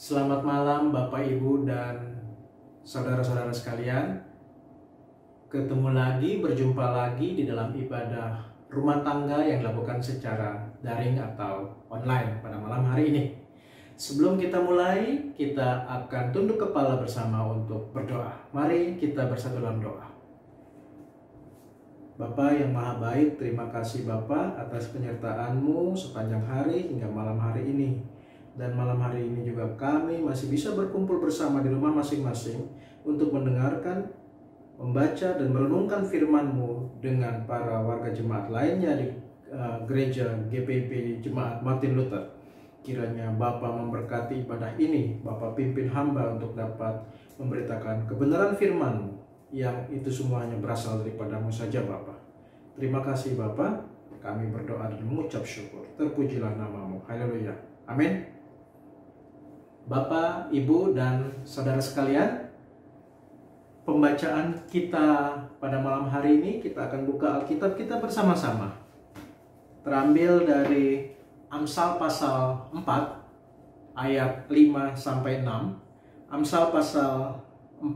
Selamat malam Bapak Ibu dan saudara-saudara sekalian. Ketemu lagi, berjumpa lagi di dalam ibadah rumah tangga yang dilakukan secara daring atau online pada malam hari ini. Sebelum kita mulai, kita akan tunduk kepala bersama untuk berdoa. Mari kita bersatu dalam doa. Bapa yang maha baik, terima kasih Bapa atas penyertaan-Mu sepanjang hari hingga malam hari ini. Dan malam hari ini juga kami masih bisa berkumpul bersama di rumah masing-masing untuk mendengarkan, membaca dan merenungkan firman-Mu dengan para warga jemaat lainnya di gereja GPIP Jemaat Martin Luther. Kiranya Bapa memberkati ibadah ini, Bapa pimpin hamba untuk dapat memberitakan kebenaran firman-Mu yang itu semuanya berasal daripada-Mu saja Bapa. Terima kasih Bapa, kami berdoa dan mengucap syukur. Terpujilah nama-Mu. Haleluya. Amin. Bapak, Ibu, dan saudara sekalian, pembacaan kita pada malam hari ini, kita akan buka Alkitab kita bersama-sama. Terambil dari Amsal pasal 4 ayat 5-6. Amsal pasal 4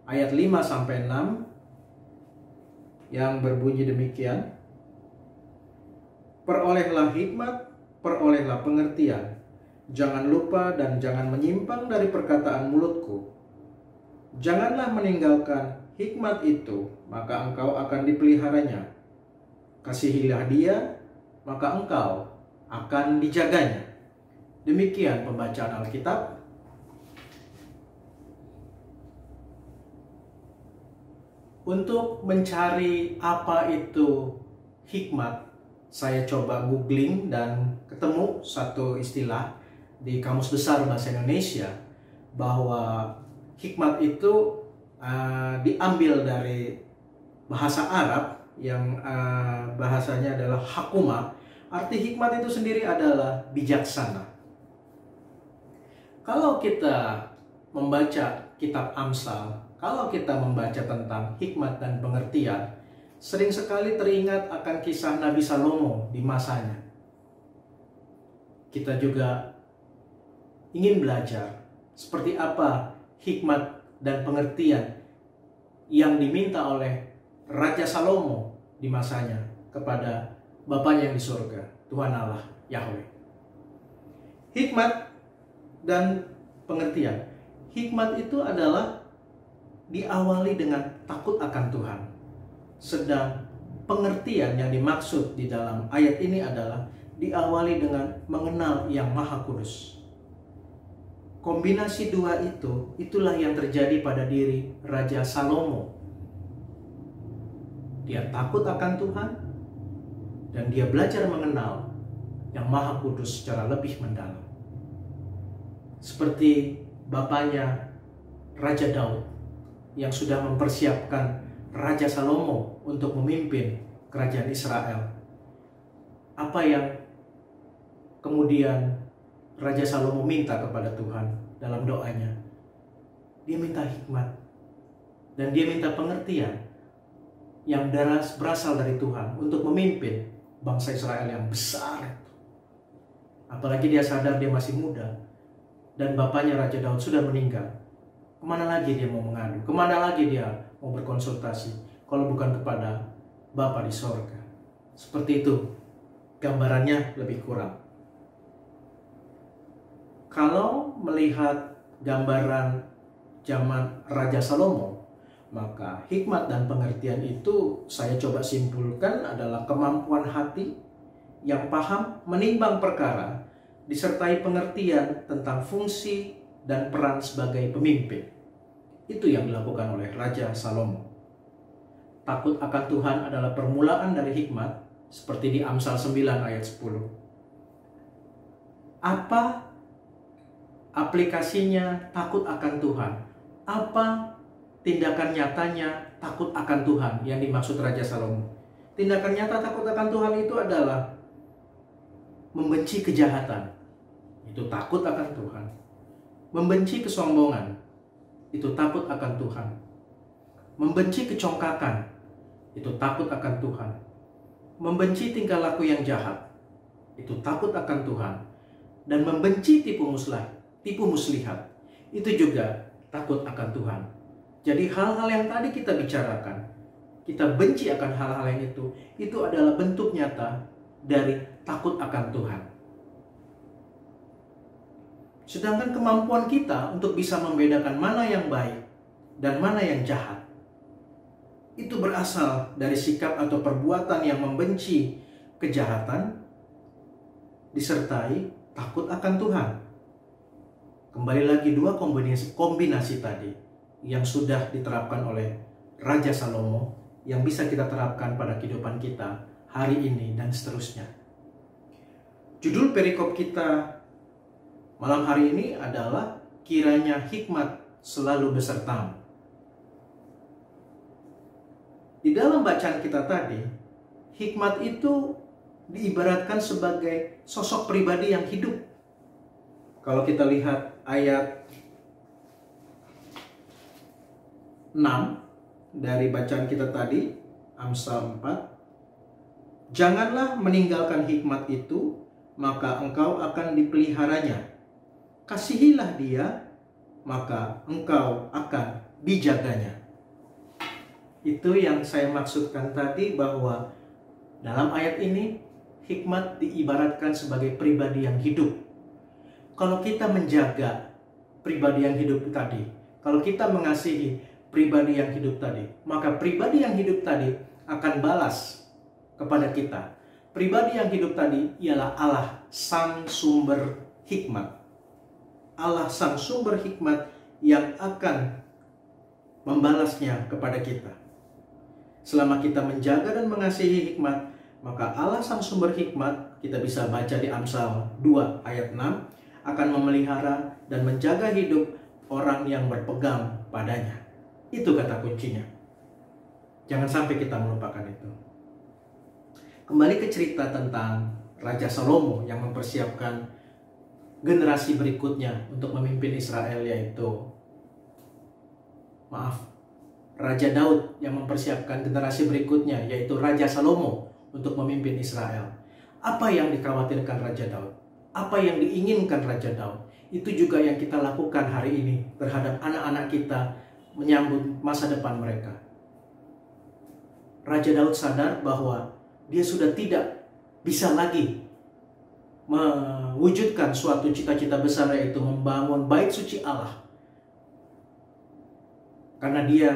ayat 5-6 yang berbunyi demikian. Perolehlah hikmat, perolehlah pengertian. Jangan lupa dan jangan menyimpang dari perkataan mulutku. Janganlah meninggalkan hikmat itu, maka engkau akan dipeliharanya. Kasihilah dia, maka engkau akan dijaganya. Demikian pembacaan Alkitab. Untuk mencari apa itu hikmat, saya coba googling dan ketemu satu istilah di Kamus Besar Bahasa Indonesia, bahwa hikmat itu diambil dari bahasa Arab yang bahasanya adalah hakuma. Arti hikmat itu sendiri adalah bijaksana. Kalau kita membaca kitab Amsal, kalau kita membaca tentang hikmat dan pengertian, sering sekali teringat akan kisah Nabi Salomo di masanya. Kita juga ingin belajar seperti apa hikmat dan pengertian yang diminta oleh Raja Salomo di masanya kepada Bapaknya yang di surga, Tuhan Allah Yahweh. Hikmat dan pengertian. Hikmat itu adalah diawali dengan takut akan Tuhan. Sedang pengertian yang dimaksud di dalam ayat ini adalah diawali dengan mengenal Yang Maha Kudus. Kombinasi dua itu, itulah yang terjadi pada diri Raja Salomo. Dia takut akan Tuhan dan dia belajar mengenal Yang Maha Kudus secara lebih mendalam. Seperti bapaknya Raja Daud yang sudah mempersiapkan Raja Salomo untuk memimpin kerajaan Israel. Apa yang kemudian Raja Salomo minta kepada Tuhan dalam doanya? Dia minta hikmat dan dia minta pengertian yang berasal dari Tuhan untuk memimpin bangsa Israel yang besar itu. Apalagi dia sadar dia masih muda dan bapaknya Raja Daud sudah meninggal. Kemana lagi dia mau mengadu? Kemana lagi dia mau berkonsultasi kalau bukan kepada Bapa di sorga? Seperti itu gambarannya lebih kurang. Kalau melihat gambaran zaman Raja Salomo, maka hikmat dan pengertian itu saya coba simpulkan adalah kemampuan hati yang paham menimbang perkara, disertai pengertian tentang fungsi dan peran sebagai pemimpin. Itu yang dilakukan oleh Raja Salomo. Takut akan Tuhan adalah permulaan dari hikmat, seperti di Amsal 9 ayat 10. Apa aplikasinya takut akan Tuhan? Apa tindakan nyatanya takut akan Tuhan yang dimaksud Raja Salomo? Tindakan nyata takut akan Tuhan itu adalah membenci kejahatan. Itu takut akan Tuhan. Membenci kesombongan. Itu takut akan Tuhan. Membenci kecongkakan. Itu takut akan Tuhan. Membenci tingkah laku yang jahat. Itu takut akan Tuhan. Dan membenci tipu muslihat. tipu muslihat. Itu juga takut akan Tuhan. Jadi hal-hal yang tadi kita bicarakan, kita benci akan hal-hal yang itu adalah bentuk nyata dari takut akan Tuhan. Sedangkan kemampuan kita untuk bisa membedakan mana yang baik dan mana yang jahat, itu berasal dari sikap atau perbuatan yang membenci kejahatan, disertai takut akan Tuhan. Kembali lagi dua kombinasi tadi yang sudah diterapkan oleh Raja Salomo, yang bisa kita terapkan pada kehidupan kita hari ini dan seterusnya. Judul perikop kita malam hari ini adalah kiranya hikmat selalu besertamu. Di dalam bacaan kita tadi, hikmat itu diibaratkan sebagai sosok pribadi yang hidup. Kalau kita lihat ayat 6 dari bacaan kita tadi, Amsal 4, janganlah meninggalkan hikmat itu, maka engkau akan dipeliharanya. Kasihilah dia, maka engkau akan dijaganya. Itu yang saya maksudkan tadi, bahwa dalam ayat ini hikmat diibaratkan sebagai pribadi yang hidup. Kalau kita menjaga pribadi yang hidup tadi, kalau kita mengasihi pribadi yang hidup tadi, maka pribadi yang hidup tadi akan balas kepada kita. Pribadi yang hidup tadi ialah Allah, sang sumber hikmat. Allah sang sumber hikmat yang akan membalasnya kepada kita. Selama kita menjaga dan mengasihi hikmat, maka Allah sang sumber hikmat, kita bisa baca di Amsal 2 ayat 6, akan memelihara dan menjaga hidup orang yang berpegang padanya. Itu kata kuncinya. Jangan sampai kita melupakan itu. Kembali ke cerita tentang Raja Salomo yang mempersiapkan generasi berikutnya untuk memimpin Israel, yaitu Raja Daud yang mempersiapkan generasi berikutnya, yaitu Raja Salomo untuk memimpin Israel. Apa yang dikhawatirkan Raja Daud? Apa yang diinginkan Raja Daud? Itu juga yang kita lakukan hari ini terhadap anak-anak kita menyambut masa depan mereka. Raja Daud sadar bahwa dia sudah tidak bisa lagi mewujudkan suatu cita-cita besar, yaitu membangun bait suci Allah. Karena dia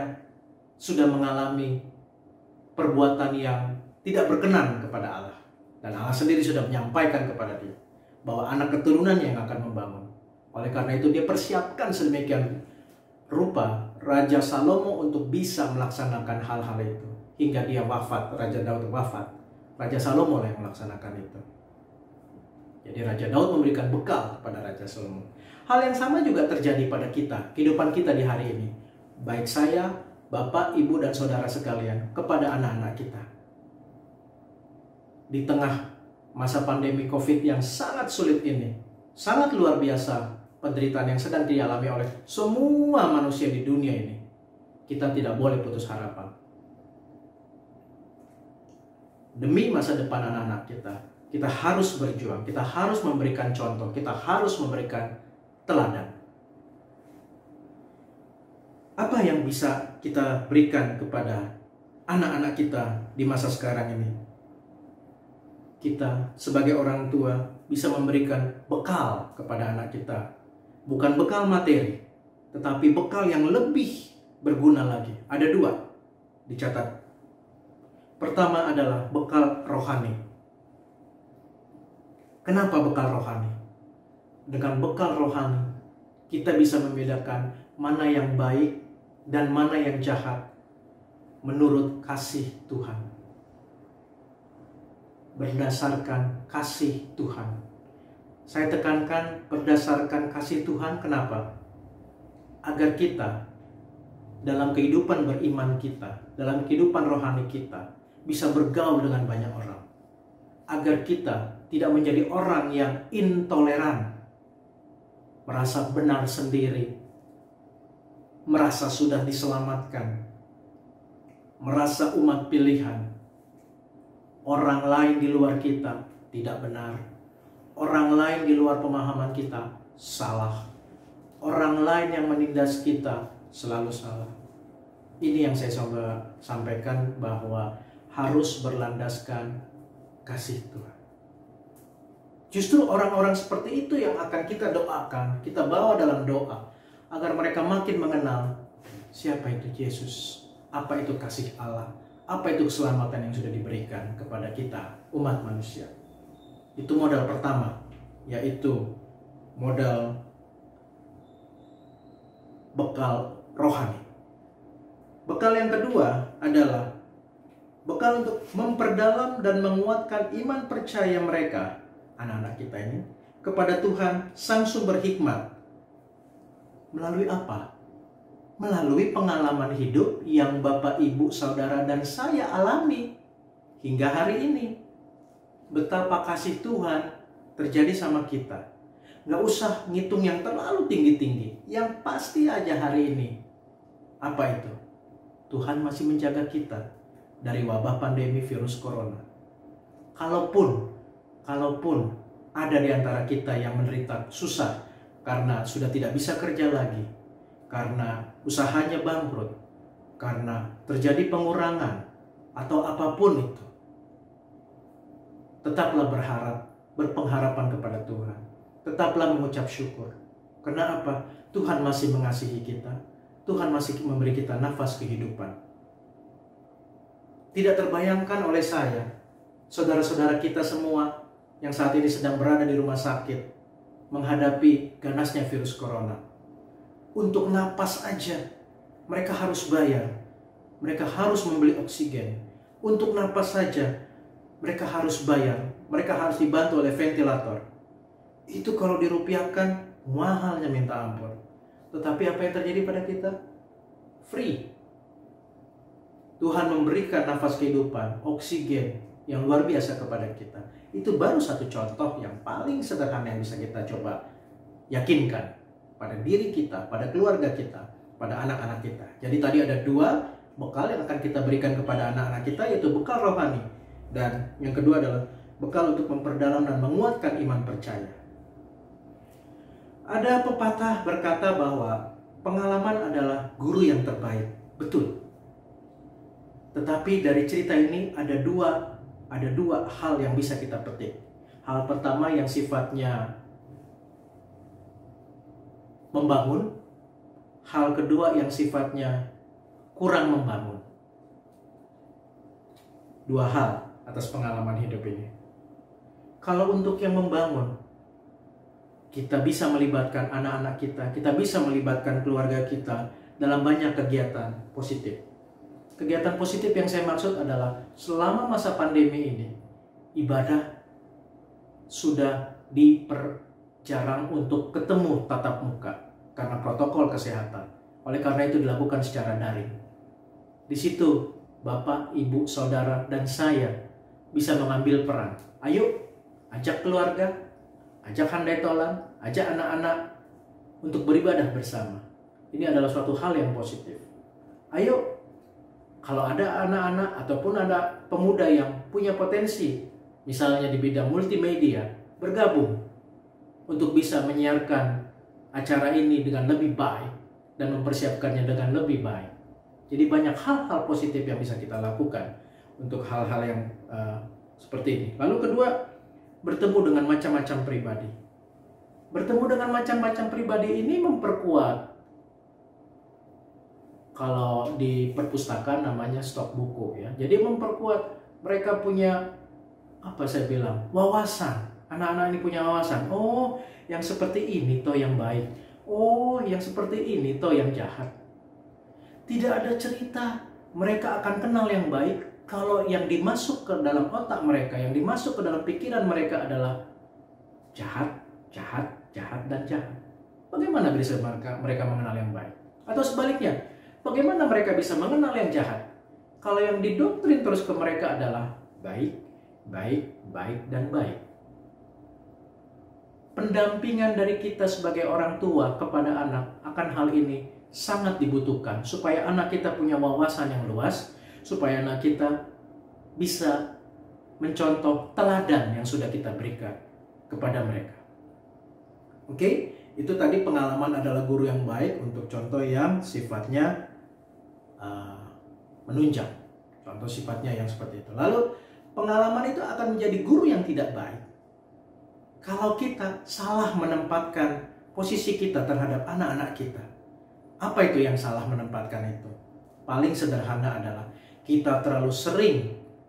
sudah mengalami perbuatan yang tidak berkenan kepada Allah. Dan Allah sendiri sudah menyampaikan kepada dia bahwa anak keturunannya yang akan membangun. Oleh karena itu dia persiapkan sedemikian rupa Raja Salomo untuk bisa melaksanakan hal-hal itu. Hingga dia wafat, Raja Daud wafat. Raja Salomo lah yang melaksanakan itu. Jadi Raja Daud memberikan bekal kepada Raja Salomo. Hal yang sama juga terjadi pada kita, kehidupan kita di hari ini. Baik saya, Bapak, Ibu, dan Saudara sekalian, kepada anak-anak kita. Di tengah masa pandemi COVID yang sangat sulit ini, sangat luar biasa penderitaan yang sedang dialami oleh semua manusia di dunia ini, kita tidak boleh putus harapan. Demi masa depan anak-anak kita, kita harus berjuang, kita harus memberikan contoh, kita harus memberikan teladan. Apa yang bisa kita berikan kepada anak-anak kita di masa sekarang ini? Kita sebagai orang tua bisa memberikan bekal kepada anak kita. Bukan bekal materi, tetapi bekal yang lebih berguna lagi. Ada dua dicatat. Pertama adalah bekal rohani. Kenapa bekal rohani? Dengan bekal rohani, kita bisa membedakan mana yang baik dan mana yang jahat menurut kasih Tuhan. Berdasarkan kasih Tuhan. Saya tekankan berdasarkan kasih Tuhan, kenapa? Agar kita dalam kehidupan beriman kita, dalam kehidupan rohani kita, bisa bergaul dengan banyak orang. Agar kita tidak menjadi orang yang intoleran, merasa benar sendiri, merasa sudah diselamatkan, merasa umat pilihan. Orang lain di luar kita tidak benar, orang lain di luar pemahaman kita salah. orang lain yang menindas kita selalu salah. Ini yang saya coba sampaikan, bahwa harus berlandaskan kasih Tuhan. Justru orang-orang seperti itu yang akan kita doakan, kita bawa dalam doa, agar mereka makin mengenal siapa itu Yesus, apa itu kasih Allah, apa itu keselamatan yang sudah diberikan kepada kita, umat manusia. Itu modal pertama, yaitu modal bekal rohani. Bekal yang kedua adalah bekal untuk memperdalam dan menguatkan iman percaya mereka, anak-anak kita ini, kepada Tuhan Sang Sumber Hikmat. Melalui apa? Melalui pengalaman hidup yang Bapak, Ibu, Saudara, dan saya alami hingga hari ini. Betapa kasih Tuhan terjadi sama kita. Gak usah ngitung yang terlalu tinggi-tinggi. Yang pasti aja hari ini, apa itu? Tuhan masih menjaga kita dari wabah pandemi virus corona. Kalaupun ada di antara kita yang menderita susah karena sudah tidak bisa kerja lagi, karena usahanya bangkrut, karena terjadi pengurangan, atau apapun itu, tetaplah berpengharapan kepada Tuhan. Tetaplah mengucap syukur. Karena apa? Tuhan masih mengasihi kita. Tuhan masih memberi kita nafas kehidupan. Tidak terbayangkan oleh saya, saudara-saudara kita semua yang saat ini sedang berada di rumah sakit, menghadapi ganasnya virus corona. Untuk napas aja, mereka harus bayar. Mereka harus membeli oksigen. Untuk napas saja, mereka harus bayar. Mereka harus dibantu oleh ventilator. Itu kalau dirupiahkan, mahalnya minta ampun. Tetapi apa yang terjadi pada kita? Free. Tuhan memberikan nafas kehidupan, oksigen yang luar biasa kepada kita. Itu baru satu contoh yang paling sederhana yang bisa kita coba yakinkan pada diri kita, pada keluarga kita, pada anak-anak kita. Jadi tadi ada dua bekal yang akan kita berikan kepada anak-anak kita, yaitu bekal rohani. Dan yang kedua adalah bekal untuk memperdalam dan menguatkan iman percaya. Ada pepatah berkata bahwa pengalaman adalah guru yang terbaik. Betul. Tetapi dari cerita ini ada dua hal yang bisa kita petik. Hal pertama yang sifatnya membangun. Hal kedua yang sifatnya kurang membangun. Dua hal atas pengalaman hidup ini. Kalau untuk yang membangun, kita bisa melibatkan anak-anak kita bisa melibatkan keluarga kita dalam banyak kegiatan positif. Kegiatan positif yang saya maksud adalah selama masa pandemi ini, ibadah sudah diperjarang untuk ketemu tatap muka karena protokol kesehatan. Oleh karena itu dilakukan secara daring. Di situ Bapak, Ibu, Saudara, dan saya bisa mengambil peran. Ayo, ajak keluarga, ajak handai tolan, ajak anak-anak untuk beribadah bersama. Ini adalah suatu hal yang positif. Ayo, kalau ada anak-anak ataupun ada pemuda yang punya potensi, misalnya di bidang multimedia, bergabung untuk bisa menyiarkan acara ini dengan lebih baik dan mempersiapkannya dengan lebih baik. Jadi banyak hal-hal positif yang bisa kita lakukan untuk hal-hal yang seperti ini. Lalu kedua, bertemu dengan macam-macam pribadi. Bertemu dengan macam-macam pribadi ini memperkuat. Kalau di perpustakaan namanya stok buku ya. Jadi memperkuat, mereka punya wawasan. Anak-anak ini punya wawasan. Oh, yang seperti ini toh yang baik. Oh, yang seperti ini toh yang jahat. Tidak ada cerita mereka akan kenal yang baik kalau yang dimasuk ke dalam otak mereka, yang dimasuk ke dalam pikiran mereka adalah jahat, jahat, jahat, dan jahat. Bagaimana bisa mereka mengenal yang baik? Atau sebaliknya, bagaimana mereka bisa mengenal yang jahat kalau yang didoktrin terus ke mereka adalah baik, baik, baik, dan baik? Pendampingan dari kita sebagai orang tua kepada anak akan hal ini sangat dibutuhkan supaya anak kita punya wawasan yang luas, supaya anak kita bisa mencontoh teladan yang sudah kita berikan kepada mereka. Oke? Itu tadi pengalaman adalah guru yang baik untuk contoh yang sifatnya menunjang. Contoh sifatnya yang seperti itu. Lalu pengalaman itu akan menjadi guru yang tidak baik kalau kita salah menempatkan posisi kita terhadap anak-anak kita. Apa itu yang salah menempatkan itu? Paling sederhana adalah kita terlalu sering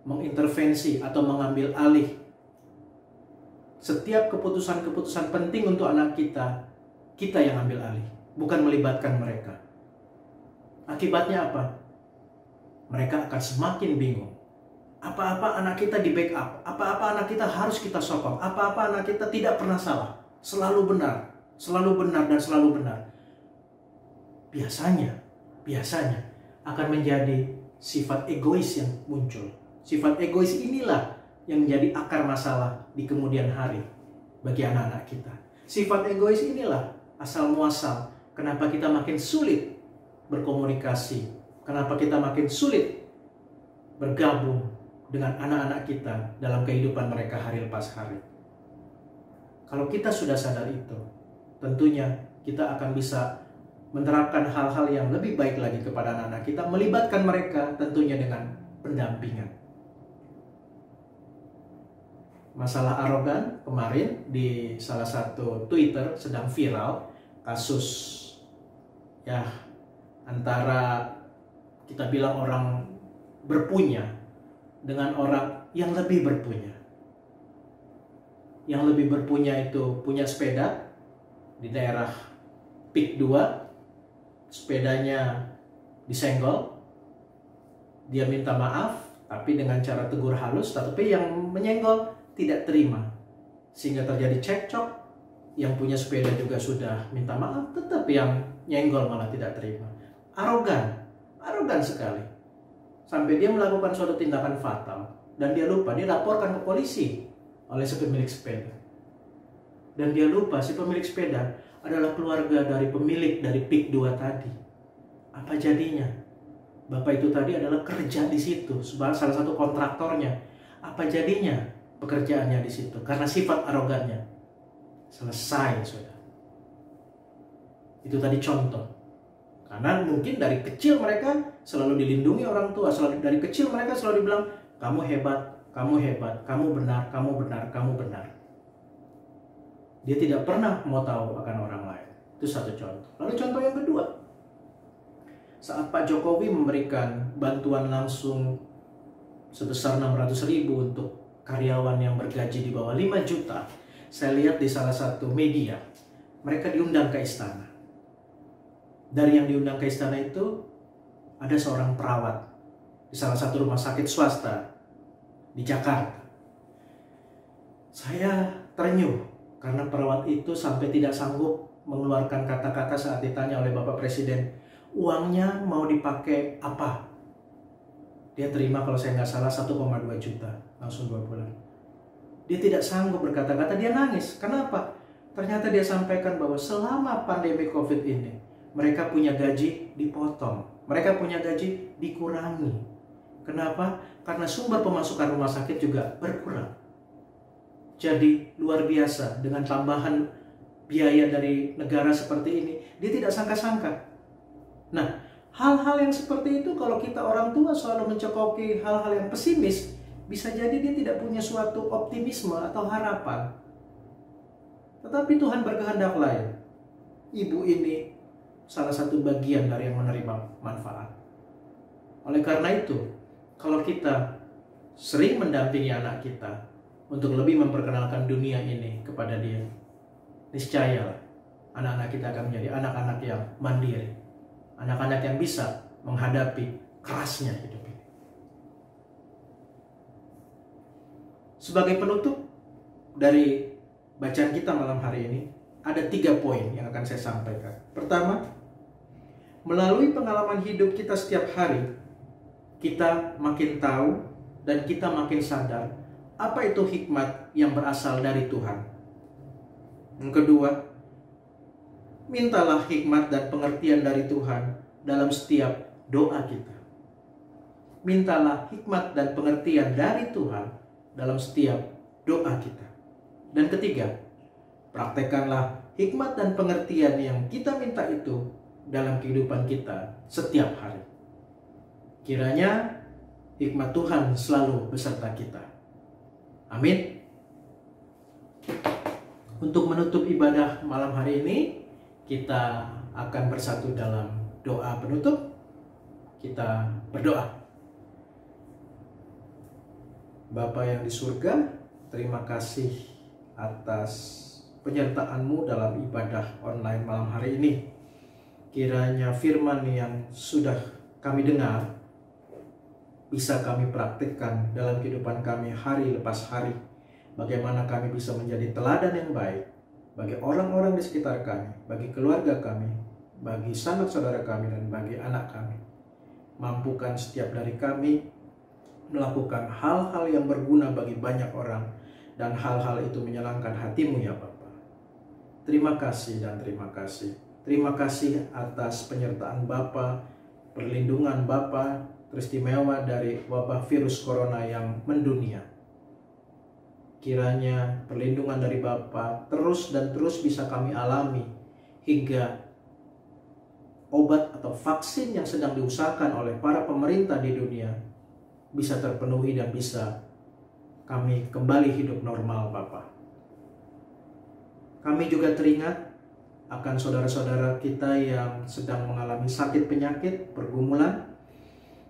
mengintervensi atau mengambil alih setiap keputusan-keputusan penting untuk anak kita. Kita yang ambil alih, bukan melibatkan mereka. Akibatnya apa? Mereka akan semakin bingung. Apa-apa anak kita di backup, apa-apa anak kita harus kita sokong, apa-apa anak kita tidak pernah salah, selalu benar dan selalu benar. Biasanya akan menjadi sifat egois yang muncul. Sifat egois inilah yang menjadi akar masalah di kemudian hari bagi anak-anak kita. Sifat egois inilah asal muasal kenapa kita makin sulit berkomunikasi, kenapa kita makin sulit bergabung dengan anak-anak kita dalam kehidupan mereka hari lepas hari. Kalau kita sudah sadar itu, tentunya kita akan bisa menerapkan hal-hal yang lebih baik lagi kepada anak-anak kita, melibatkan mereka tentunya dengan pendampingan. Masalah arogan kemarin di salah satu Twitter sedang viral, kasus ya antara kita bilang orang berpunya dengan orang yang lebih berpunya. Yang lebih berpunya itu punya sepeda di daerah PIK 2, sepedanya disenggol, dia minta maaf, tapi dengan cara tegur halus, tapi yang menyenggol tidak terima. Sehingga terjadi cekcok, yang punya sepeda juga sudah minta maaf, tetap yang nyenggol malah tidak terima. Arogan sekali. Sampai dia melakukan suatu tindakan fatal. Dan dia lupa, dia laporkan ke polisi oleh si pemilik sepeda. Dan dia lupa si pemilik sepeda adalah keluarga dari pemilik dari PIK 2 tadi. Apa jadinya? Bapak itu tadi adalah kerja di situ, sebagai salah satu kontraktornya. Apa jadinya pekerjaannya di situ? Karena sifat arogannya. Selesai, sudah. Itu tadi contoh. Karena mungkin dari kecil mereka selalu dilindungi orang tua. Dari kecil mereka selalu dibilang, kamu hebat, kamu hebat, kamu benar, kamu benar, kamu benar. Dia tidak pernah mau tahu akan orang lain. Itu satu contoh. Lalu contoh yang kedua. Saat Pak Jokowi memberikan bantuan langsung sebesar 600.000 untuk karyawan yang bergaji di bawah 5 juta. Saya lihat di salah satu media, mereka diundang ke istana. Dari yang diundang ke istana itu, ada seorang perawat di salah satu rumah sakit swasta di Jakarta. Saya terenyuh karena perawat itu sampai tidak sanggup mengeluarkan kata-kata saat ditanya oleh Bapak Presiden, uangnya mau dipakai apa? Dia terima kalau saya nggak salah 1,2 juta, langsung 2 bulan. Dia tidak sanggup berkata-kata, dia nangis. Kenapa? Ternyata dia sampaikan bahwa selama pandemi COVID ini, mereka punya gaji dipotong, mereka punya gaji dikurangi. Kenapa? Karena sumber pemasukan rumah sakit juga berkurang. Jadi luar biasa, dengan tambahan biaya dari negara seperti ini, dia tidak sangka-sangka. Nah, hal-hal yang seperti itu kalau kita orang tua selalu mencokoki hal-hal yang pesimis, bisa jadi dia tidak punya suatu optimisme atau harapan. Tetapi Tuhan berkehendak lain. Ibu ini salah satu bagian dari yang menerima manfaat. Oleh karena itu, kalau kita sering mendampingi anak kita untuk lebih memperkenalkan dunia ini kepada dia, niscaya anak-anak kita akan menjadi anak-anak yang mandiri, anak-anak yang bisa menghadapi kerasnya hidup ini. Sebagai penutup dari bacaan kita malam hari ini, ada 3 poin yang akan saya sampaikan. Pertama, melalui pengalaman hidup kita setiap hari, kita makin tahu dan kita makin sadar apa itu hikmat yang berasal dari Tuhan. Yang kedua, mintalah hikmat dan pengertian dari Tuhan dalam setiap doa kita. Mintalah hikmat dan pengertian dari Tuhan dalam setiap doa kita. Dan ketiga, praktekkanlah hikmat dan pengertian yang kita minta itu dalam kehidupan kita setiap hari. Kiranya hikmat Tuhan selalu beserta kita. Amin. Untuk menutup ibadah malam hari ini, kita akan bersatu dalam doa penutup. Kita berdoa. Bapa yang di surga, terima kasih atas penyertaan-Mu dalam ibadah online malam hari ini. Kiranya firman yang sudah kami dengar bisa kami praktikkan dalam kehidupan kami hari lepas hari. Bagaimana kami bisa menjadi teladan yang baik bagi orang-orang di sekitar kami, bagi keluarga kami, bagi sanak saudara kami, dan bagi anak kami. Mampukan setiap dari kami melakukan hal-hal yang berguna bagi banyak orang, dan hal-hal itu menyenangkan hati-Mu ya Bapa. Terima kasih dan terima kasih. Terima kasih atas penyertaan Bapa, perlindungan Bapa teristimewa dari wabah virus corona yang mendunia. Kiranya perlindungan dari Bapa terus dan terus bisa kami alami hingga obat atau vaksin yang sedang diusahakan oleh para pemerintah di dunia bisa terpenuhi dan bisa kami kembali hidup normal Bapa. Kami juga teringat akan saudara-saudara kita yang sedang mengalami sakit penyakit, pergumulan.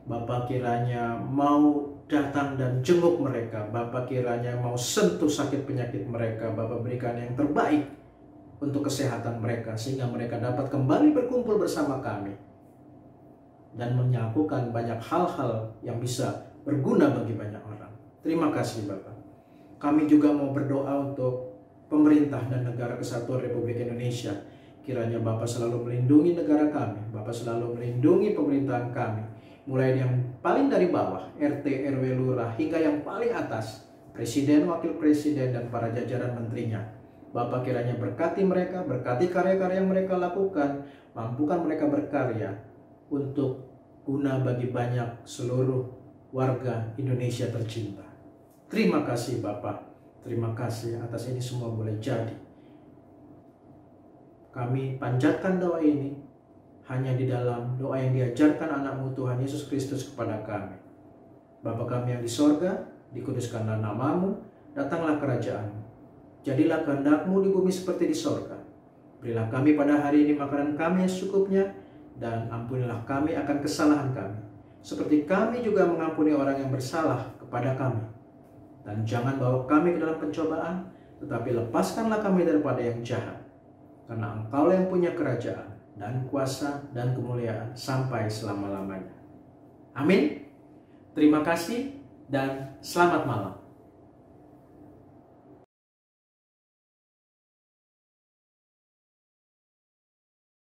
Bapa kiranya mau datang dan jenguk mereka. Bapa kiranya mau sentuh sakit penyakit mereka. Bapa berikan yang terbaik untuk kesehatan mereka, sehingga mereka dapat kembali berkumpul bersama kami dan melakukan banyak hal-hal yang bisa berguna bagi banyak orang. Terima kasih Bapa. Kami juga mau berdoa untuk pemerintah dan negara kesatuan Republik Indonesia. Kiranya Bapa selalu melindungi negara kami. Bapa selalu melindungi pemerintahan kami. Mulai yang paling dari bawah, RT, RW, lurah, hingga yang paling atas, Presiden, Wakil Presiden, dan para jajaran menterinya. Bapa kiranya berkati mereka, berkati karya-karya yang mereka lakukan, mampukan mereka berkarya untuk guna bagi banyak seluruh warga Indonesia tercinta. Terima kasih Bapa. Terima kasih atas ini semua boleh jadi. Kami panjatkan doa ini hanya di dalam doa yang diajarkan anak-Mu Tuhan Yesus Kristus kepada kami. Bapa kami yang di sorga, dikuduskanlah nama-Mu, datanglah kerajaan-Mu. Jadilah kehendak-Mu di bumi seperti di sorga. Berilah kami pada hari ini makanan kami yang secukupnya, dan ampunilah kami akan kesalahan kami, seperti kami juga mengampuni orang yang bersalah kepada kami. Dan jangan bawa kami ke dalam pencobaan, tetapi lepaskanlah kami daripada yang jahat. Karena Engkau yang punya kerajaan dan kuasa dan kemuliaan sampai selama-lamanya. Amin. Terima kasih dan selamat malam.